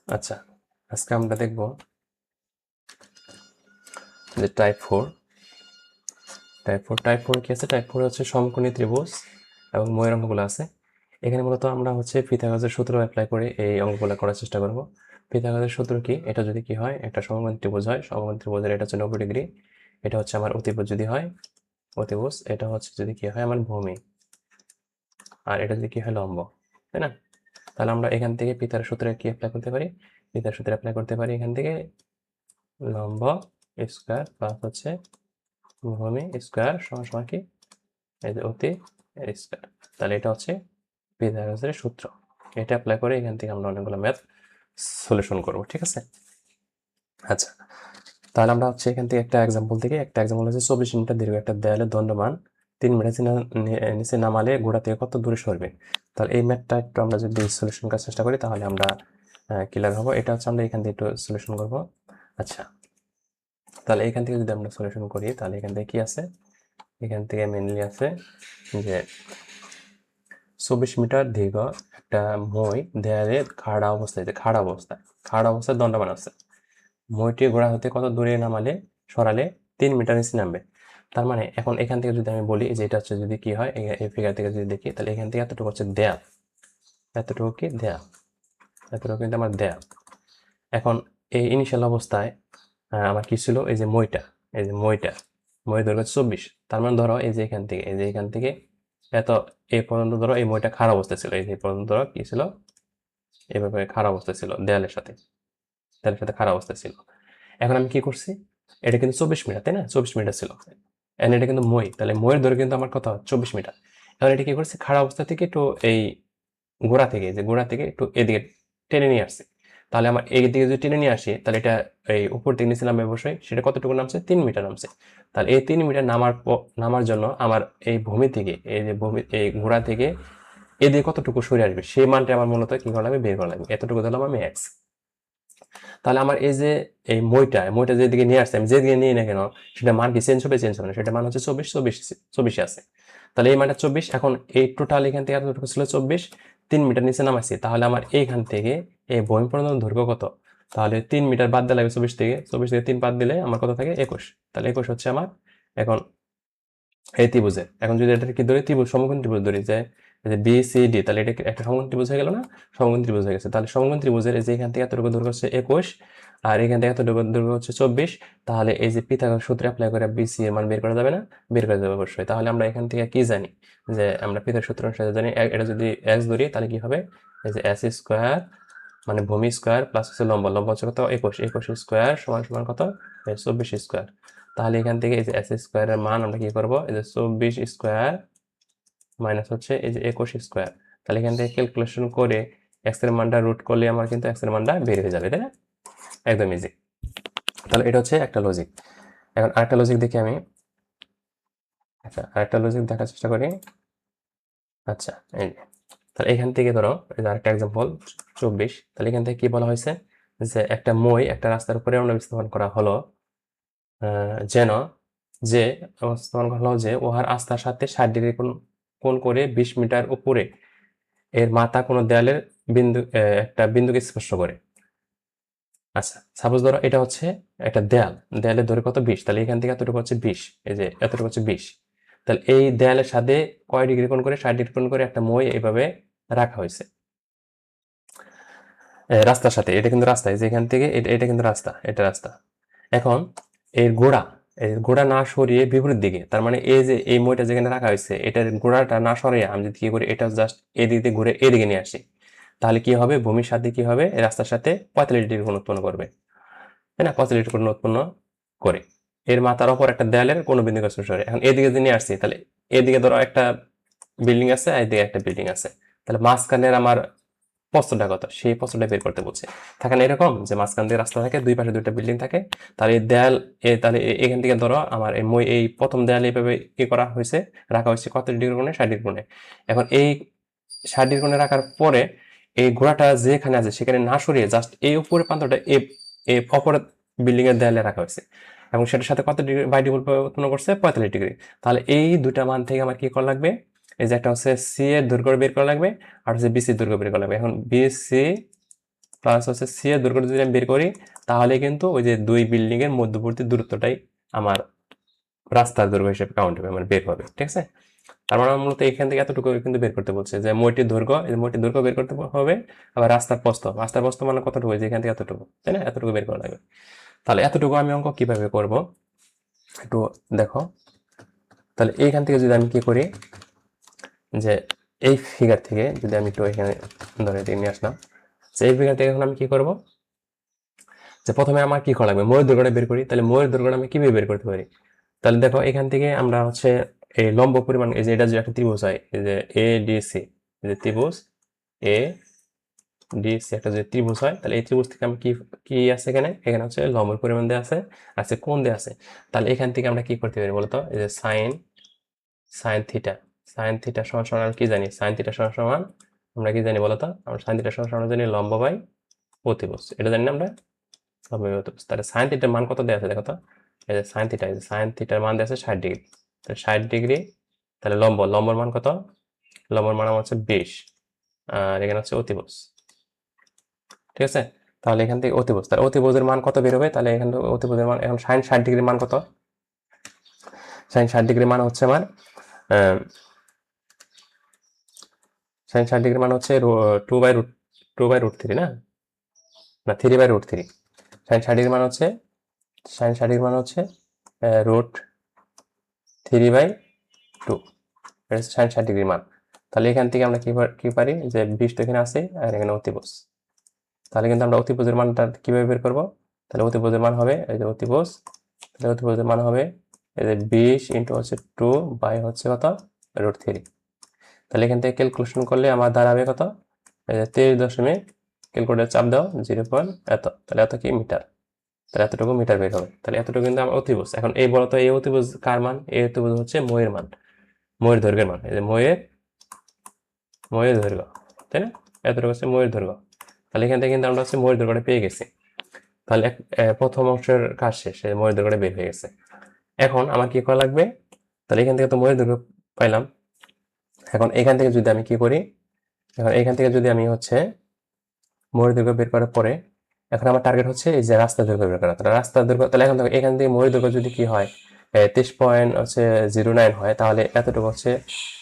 আচ্ছা, আজকে আমরা দেখব যে টাইপ ফোর কি আছে। টাইপ ফোর হচ্ছে সমকোণী ত্রিভুজ এবং ময়ের অঙ্কগুলো আছে। এখানে মূলত আমরা হচ্ছে পিথাগোরাসের সূত্র অ্যাপ্লাই করে এই অঙ্কগুলো করার চেষ্টা করব। পিথাগোরাসের সূত্র কি? এটা যদি কি হয়, একটা সমকোণী ত্রিভুজ হয়, সমকোণী ত্রিভুজের এটা হচ্ছে 90 ডিগ্রি, এটা হচ্ছে আমার অতিভুজ যদি হয় অতিভুজ, এটা হচ্ছে যদি কি হয় আমার ভূমি, আর এটা যদি কি হয় লম্ব, তাই না? তাহলে আমরা এখান থেকে পিথার সূত্রে কি অ্যাপ্লাই করতে পারি? পিথার সূত্রে অ্যাপ্লাই করতে পারি এখান থেকে লম্ব স্কোয়ার প্লাস হচ্ছে ভূমি স্কোয়ার সমান সমান কি, এই যে অতি স্কোয়ার। তাহলে এটা হচ্ছে পিথাগোরাসের সূত্র। এটা অ্যাপ্লাই করে এখান থেকে আমরা অনেকগুলো ম্যাথ সলিউশন করব, ঠিক আছে? আচ্ছা, তাহলে আমরা হচ্ছে এখান থেকে একটা এক্সাম্পল হচ্ছে 24 মিটার দীর্ঘ একটা দেয়ালের দণ্ডমান 3 মিটার নিচে নামালে গোড়া থেকে কত দূরে সরবে। তাহলে এই ম্যাথটা একটু আমরা যদি সলিউশন করার চেষ্টা করি তাহলে আমরা ক্লিয়ার হবো। এটা হচ্ছে আমরা এখান থেকে একটু সলিউশন করব। আচ্ছা, তাহলে এখান থেকে যদি আমরা সলিউশন করি তাহলে এখান থেকে কি আছে, এখান থেকে মেনলি আছে যে 24 মিটার দীর্ঘ একটা মই দেয়ালে খাড়া অবস্থায় দণ্ডমান আছে। মইটি গোড়া হতে কত দূরে নামালে সরালে 3 মিটার নিচে নামবে। তার মানে এখন এখান থেকে যদি আমি বলি যে এটা হচ্ছে যদি কি হয়, এই ফিগার থেকে যদি দেখি তাহলে এখান থেকে এতটুকু হচ্ছে দেয়াল, এতটুকু কি দেয়াল, এতটুকু কিন্তু আমার দেয়াল। এখন এই ইনিশিয়াল অবস্থায় আমার কি ছিল, এই যে মই দৈর্ঘ্য 24। তার মানে ধরো এখান থেকে এত এই পর্যন্ত ধরো এই মইটা খাড়া অবস্থায় ছিল, এই যে পর্যন্ত ধরো কি ছিল, এভাবে খাড়া অবস্থায় ছিল, দেয়ালের সাথে খাড়া অবস্থায় ছিল। এখন আমি কি করছি, এটা কিন্তু 24 মিটার, তাই না? 24 মিটার ছিল, এন্ড এটা কিন্তু মই, তাহলে মইয়ের দৈর্ঘ্য কিন্তু আমার কত, 24 মিটার। এখন এটা কি করছে, খাড়া অবস্থা থেকে একটু এই গোড়া থেকে একটু এদিকে টেনে নিয়ে আসছে। তাহলে আমার এই দিকে যদি টেনে নিয়ে আসি তাহলে এটা এই উপর থেকে নিচে নামবে অবশ্যই, সেটা কতটুকু নামছে, 3 মিটার নামছে। তাহলে এই 3 মিটার নামার জন্য আমার এই ভূমি থেকে এই গোড়া থেকে এদিকে কতটুকু সরে আসবে সেই মানটা আমার মূলত কি করা লাগবে, বের করা লাগবে। এতটুকু দিলাম আমি এক্স। তাহলে আমার এই যে এই মইটা যেদিকে নিয়ে আসছে, আমি যেদিকে নিয়ে না কেন সেটা মান কি চেঞ্জ হবে না, সেটা মান হচ্ছে 24 আছে। তাহলে এই মানটা 24। এখন এই টোটাল এখান থেকে এতটুকু ছিল 24, 3 মিটার নিচে নামাইছি। তাহলে আমার এইখান থেকে এই ভূমি পর্যন্ত দৈর্ঘ্য কত, তাহলে 3 মিটার বাদ দিলে 24 থেকে 3 বাদ দিলে আমার কত থাকে, 21। তাহলে 21 হচ্ছে আমার এখন এই ত্রিভুজের। এখন যদি এটা কি ধরি, সমকোণ ত্রিভুজ ধরি, যে বি সি ডি, তাহলে এটা একটা সমকোণ ত্রিভুজ হয়ে গেল না, সমকোণ ত্রিভুজ হয়ে গেছে। তাহলে সমকোণ ত্রিভুজের এই যে এখান থেকে এতটুকু দৈর্ঘ্য হচ্ছে 21, আর এখান থেকে এতটুকু দৈর্ঘ্য হচ্ছে 24। তাহলে এই যে পিথাগোরাস সূত্র অ্যাপ্লাই করে বিসি এর মান বের করা যাবে না, বের করা যাবে অবশ্যই। তাহলে আমরা এখান থেকে কি জানি, যে আমরা পিথাগোরাস সূত্র অনুসারে জানি এটা যদি এক্স ধরি তাহলে কি হবে, এই যে এস স্কোয়ার মানে ভূমি স্কোয়ার প্লাস হচ্ছে লম্ব হচ্ছে কত, 21 স্কোয়ার সমান সমান কত, 24 স্কোয়ার। তাহলে এখান থেকে এই যে এস স্কোয়ারের মান আমরা কি করবো, এই যে 24 স্কোয়ার মাইনাস হচ্ছে এই যে 21 স্কোয়ার। তাহলে এখান থেকে ক্যালকুলেশন করে এক্স এর মানটা রুট করলে আমার কিন্তু এক্স এর মানটা বের হয়ে যাবে, তাই না? একদম ইজি। তাহলে এটা হচ্ছে একটা লজিক। এখন আরেকটা লজিক দেখি আমি। আচ্ছা, আরেকটা লজিক দেখার চেষ্টা করি। আচ্ছা, এই যে তাহলে এখান থেকে ধরো এই যে আরেকটা এক্সাম্পল 24। তাহলে এখান থেকে কি বলা হয়েছে, যে একটা মই একটা রাস্তার উপরে স্থাপন করা হলো, যেন যে স্থাপন করা হলো যে উহার আস্থার সাথে 60 ডিগ্রি কোণ করে 20 মিটার উপরে এর মাথা কোনো দেয়ালের একটা বিন্দুকে স্পর্শ করে। আচ্ছা, সাপোজ ধরো এটা হচ্ছে একটা দেয়ালের দৈর্ঘ্য কত, 20। তাহলে এখান থেকে এতটুকু হচ্ছে 20, এই যে এতটুকু হচ্ছে 20। তাহলে এই দেয়ালের সাথে কয় ডিগ্রি কোণ করে, 60 ডিগ্রি কোণ করে একটা মই এইভাবে রাখা হয়েছে রাস্তার সাথে। এটা কিন্তু রাস্তা, এই যে এখান থেকে এটা কিন্তু রাস্তা, এটা রাস্তা। এখন এর গোড়া না সরিয়ে বিপরীত দিকে, তার মানে এই যে এই মইটা যেখানে রাখা হয়েছে এটার গোড়াটা না সরিয়ে আমি যদি কি করি, এটা জাস্ট এদিক দিয়ে ঘুরে এদিকে নিয়ে আসি, তাহলে কি হবে, ভূমির সাথে কি হবে, এই রাস্তার সাথে 45 ডিগ্রি কোণ উৎপন্ন করবে, তাই না? 45 ডিগ্রি কোণ উৎপন্ন করে এর মাথার ওপর একটা দেয়ালের কোনো বিন্দু সরে। এখন এদিকে যদি নিয়ে আসছি তাহলে এদিকে ধরো একটা বিল্ডিং আছে, এদিকে একটা বিল্ডিং আছে, তাহলে মাঝখানের আমার প্রস্থটা কত, সেই প্রস্থটা বের করতে বলছে। থাকে না এরকম যে মাঝখান দিয়ে রাস্তা থাকে, দুই পাশে দুইটা বিল্ডিং থাকে, তাহলে এই দেয়াল তাহলে এখান থেকে ধরো আমার এই প্রথম দেয়াল এইভাবে করা হয়েছে, রাখা হয়েছে কত ডিগ্রি কোণে, 60 ডিগ্রি কোণে। এখন এই 60 ডিগ্রি কোণে রাখার পরে এই ঘোড়াটা যেখানে আছে সেখানে না সরিয়ে জাস্ট এই উপরের প্রান্তটা এই অপর বিল্ডিং এর দেয়ালে রাখা হয়েছে, এবং সেটার সাথে কত ডিগ্রি বাই ডিফল্ট উৎপন্ন করছে, 45 ডিগ্রি। তাহলে এই দুইটা মান থেকে আমার কি করা লাগবে, এই যে একটা হচ্ছে সি এর দৈর্ঘ্য বের করা লাগবে, আর হচ্ছে বিসি দৈর্ঘ্য বের করা লাগবে। এখন বিসি প্লাস হচ্ছে সি এর দৈর্ঘ্য যদি আমি বের করি, তাহলে কিন্তু ওই যে দুই বিল্ডিং এর মধ্যবর্তী দূরত্বটাই আমার রাস্তার দৈর্ঘ্য হিসেবে কাউন্ট হবে, আমার বের হবে। ঠিক আছে, তার মানে মূলত এখান থেকে এতটুকু কিন্তু বের করতে বলছে যে মইটির দৈর্ঘ্য, এই মইটির দৈর্ঘ্য বের করতে হবে। আবার রাস্তার প্রস্থ মানে কতটুকু, যে এখান থেকে এতটুকু, তাই না, এতটুকু বের করা লাগবে। তাহলে এতটুকু আমি অঙ্ক কিভাবে করব একটু দেখো। তাহলে এইখান থেকে যদি আমি কি করি, যে এই ফিগার থেকে যদি আমি একটু এখানে ধরে নিয়ে আসলাম, যে এই ফিগার থেকে এখন আমি কি করব, যে প্রথমে আমার কি করা লাগবে, ময়ের দৈর্ঘ্যটা বের করি। তাহলে ময়ের দৈর্ঘ্যটা আমি কিভাবে বের করতে পারি, তাহলে দেখো এখান থেকে আমরা হচ্ছে এই লম্ব পরিমাণ, এই যে এটা যে একটা ত্রিভুজ হয়, এই যে এ ডি সি, এই যে ত্রিভুজ এ ডি সি একটা যে ত্রিভুজ হয়, তাহলে এই ত্রিভুজ থেকে আমি কি কি আছে এখানে, এখানে হচ্ছে লম্বের পরিমাণ দেওয়া আছে, আছে কোণ দেওয়া আছে। তাহলে এখান থেকে আমরা কি করতে পারি বলতো, এই যে sine sine theta, sine theta সমান সমান আমরা কি জানি, সাইন থিটা সমান সমান আমরা কি জানি বলতো, আমরা সাইন থিটা সমান সমান জানি লম্ব বাই অতিভুজ, এটা জানি না আমরা, লম্ব বাই অতিভুজ। তাহলে সাইন থিটার মান কত দেওয়া আছে দেখো তো, এই যে সাইন থিটা, এই যে সাইন থিটার মান দেওয়া আছে 60 ডিগ্রি। তাহলে 60 ডিগ্রি, তাহলে লম্বর মান কত, লম্বর মান আমার হচ্ছে 20, আর এখানে হচ্ছে অতিভুজ। ঠিক আছে, তাহলে এখান থেকে অতিভুজ, তাহলে অতিভুজের মান কত বের হবে, তাহলে এখান থেকে অতিভুজের মান এখন সাইন 60 ডিগ্রির মান কত, সাইন 60 ডিগ্রির মান হচ্ছে আমার সাইন 60 ডিগ্রির মান হচ্ছে 2/√3 না, না 3/√3। সাইন 60 ডিগ্রির মান হচ্ছে, সাইন 60 ডিগ্রির মান হচ্ছে √3/2, এটা হচ্ছে সাইন 60 ডিগ্রির মান। তাহলে এখান থেকে আমরা কি পারি, যে 20 তো এখানে আছে আর এখানে অতিভুজ, তাহলে কিন্তু আমরা অতিভুজের মানটা কিভাবে বের করব, তাহলে অতিভুজের মান হবে এই যে অতিভুজ, তাহলে অতিভুজের মান হবে এই যে 20 ইন্টু হচ্ছে 2 বাই হচ্ছে কত, √3। তাহলে এখান থেকে ক্যালকুলেশন করলে আমার দাঁড়াবে কত, এই যে 23 ক্যালকুলেটর চাপ দাও 0 এত, তাহলে এত কি মিটার, তাহলে এতটুকু মিটার বের হবে। তাহলে এতটুকু কিন্তু আমার অতিভুজ। এখন এই বলতো এই অতিভুজ কার মান, এই অতিভুজ হচ্ছে ময়ের মান, ময়ের দৈর্ঘ্যের মান, এই যে ময়ের দৈর্ঘ্য, তাই না, এতটুকু হচ্ছে ময়ের দৈর্ঘ্য। তাহলে এখান থেকে কিন্তু আমরা হচ্ছে ময়ের দৈর্ঘ্যটা পেয়ে গেছি। তাহলে প্রথম অংশের কাজ শেষ, ময়ের দৈর্ঘ্যটা বের হয়ে গেছে। এখন আমার কি করা লাগবে, তাহলে এখান থেকে তো ময়ের দৈর্ঘ্য পাইলাম। এখন এখান থেকে যদি আমি কি করি, এখন এখান থেকে যদি আমি হচ্ছে ময়ের দৈর্ঘ্য বের করার পরে, এখন আমার টার্গেট হচ্ছে এই যে রাস্তার দৈর্ঘ্য বের করা। তাহলে রাস্তার দৈর্ঘ্য, তাহলে এখান থেকে ময়ের দৈর্ঘ্য যদি কি হয় 23.09 হয়, তাহলে এতটুকু হচ্ছে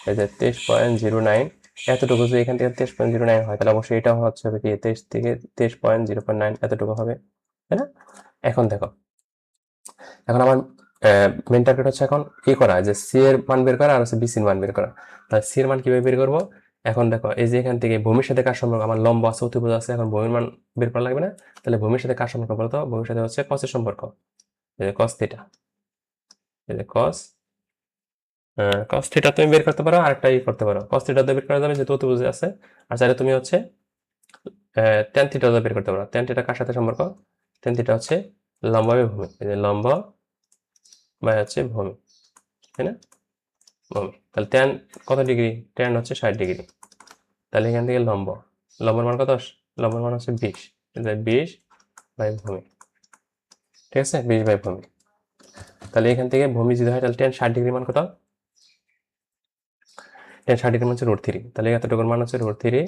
এই যে 23.09, এতটুকু যদি এখান থেকে 23.09 হয়, তাহলে অবশ্যই এটা হচ্ছে হবে কি 23 থেকে 23.09 এতটুকু হবে, তাই না। এখন দেখো, এখন আমার মেন টার্গেট হচ্ছে এখন কি করা, যে সি এর মান বের করা আর হচ্ছে বি এর মান বের করা। তাহলে সি এর মান কিভাবে বের করবো, এখন দেখো এই যে এখান থেকে ভূমির সাথে কার সম্পর্ক, আমার লম্ব আছে অতিভুজ আছে, এখন ভূমির মান বের করা লাগবে না। তাহলে ভূমির সাথে কার সম্পর্ক বলতো, ভূমির সাথে হচ্ছে কসের সম্পর্ক, এই যে কস থিটা, এই যে কস থিটা তুমি বের করতে পারো, আরেকটা করতে পারো, কস থিটা বের করা যাবে যেহেতু অতিভুজে আছে। আর চাইলে তুমি হচ্ছে ট্যান থিটা বের করতে পারো। ট্যান থিটা কার সাথে সম্পর্ক, ট্যান থিটা হচ্ছে লম্ব বাই ভূমি, এই যে লম্ব বাই হচ্ছে ভূমি, তাই না, ভূমি। তাহলে ট্যান কত ডিগ্রি, ট্যান হচ্ছে 60 ডিগ্রি। তাহলে এখান থেকে লম্বর মান কত, লম্বর মান হচ্ছে 20, 20 বাই ভূমি। ঠিক আছে, 20 বাই ভূমি। তাহলে এখান থেকে ভূমি যদি হয়, তাহলে ট্যান 60 ডিগ্রি মান কত, ট্যান 60 ডিগ্রি মান হচ্ছে √3, তাহলে এতটুকুর মান হচ্ছে √3।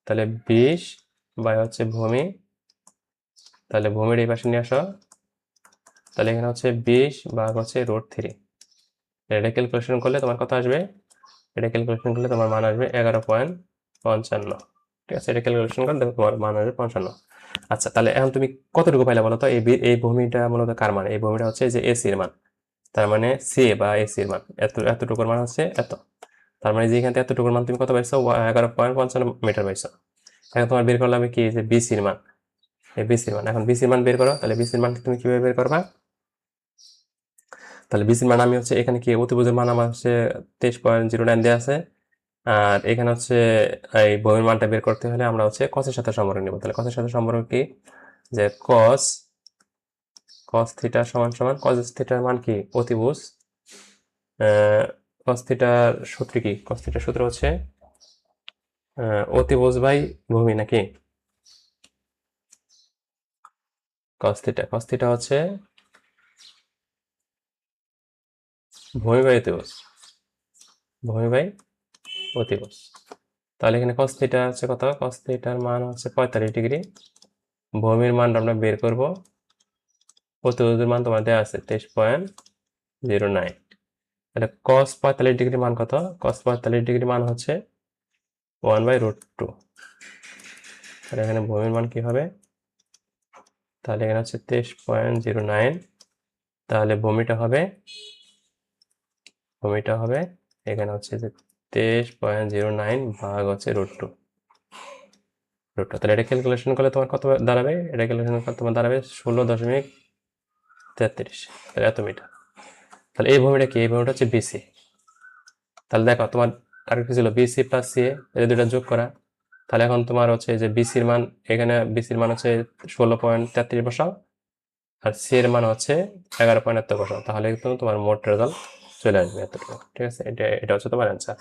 তাহলে 20 বাই হচ্ছে ভূমি, তাহলে ভূমির এই পাশে নিয়ে আসো, তাহলে এখানে হচ্ছে 20 ভাগ হচ্ছে √3। এটা ক্যালকুলেশন করলে তোমার কত আসবে, এটা ক্যালকুলেশন করলে তোমার মান আসবে 11.55। ঠিক আছে, এটা ক্যালকুলেশন করলে দেখো তোমার মান আসবে 55। আচ্ছা, তাহলে এখন তুমি কতটুকু পাইলা বলো তো, এই ভূমিটা মূলত কার মান, এই ভূমিটা হচ্ছে যে এসি এর মান, তার মানে সি বা এসি এর মান এতটুকুর মান হচ্ছে এত। তার মানে যে এখান থেকে এতটুকুর মান তুমি কত পাইছো, 11.55 মিটার পাইছো। এখন তোমার বের করলে হবে কি, যে বিসির মান, এই বিসির মান, এখন বিসির মান বের করো। তাহলে বিসির মান তুমি কিভাবে বের করবা, তাহলে বিসির মান আমি হচ্ছে এখানে কি অতিভুজের মান আমার হচ্ছে 23.09 দেওয়া আছে, আর এখানে হচ্ছে এই ভূমির মানটা বের করতে হলে আমরা হচ্ছে কসের সাথে সম্পর্ক নেব। তাহলে কসের সাথে সম্পর্ক কি, যে কস থিটা সমান সমান কস থিটার মান কি অতিভুজ, কস থিটার সূত্র কি, কস থিটার সূত্র হচ্ছে অতিভুজ বাই ভূমি নাকি, কস থিটা হচ্ছে ভূমি বাই অতিভুজ, ভূমি বাই অতিভুজ। তাহলে এখানে cos থিটা হচ্ছে কত? cos থিটার মান হচ্ছে 45 ডিগ্রি। ভূমির মান আমরা বের করব। প্রতিরোধের মান তোমার দেওয়া আছে 23.09। তাহলে cos 45 ডিগ্রি মান কত? cos 45 ডিগ্রি মান হচ্ছে 1/√2। তাহলে এখানে ভূমির মান কি হবে? তাহলে এখানে হচ্ছে 23.09। তাহলে ভূমিটা হবে এখানে হচ্ছে যে 23.09 ভাগ হচ্ছে √2। তাহলে এটা ক্যালকুলেশন করলে তোমার কত দাঁড়াবে? এটা ক্যালকুলেশন করলে তোমার দাঁড়াবে 16.33। তাহলে এত মিটার। তাহলে এই ভূমিটা কি? এই ভূমিটা হচ্ছে বিসি। তাহলে দেখো তোমার টার্গেট কি ছিল? বিসি প্লাস সিএ, এই দুটো যোগ করা। তাহলে এখন তোমার হচ্ছে যে বিসির মান, এখানে বিসির মান হচ্ছে 16.33 বসাও, আর সি এর মান হচ্ছে 11 পয়েন্ট এত বসাও। তাহলে কিন্তু তোমার মোট রেজাল্ট চলে আসবে এতটুকু। ঠিক আছে, এটা হচ্ছে তোমার অ্যান্সার।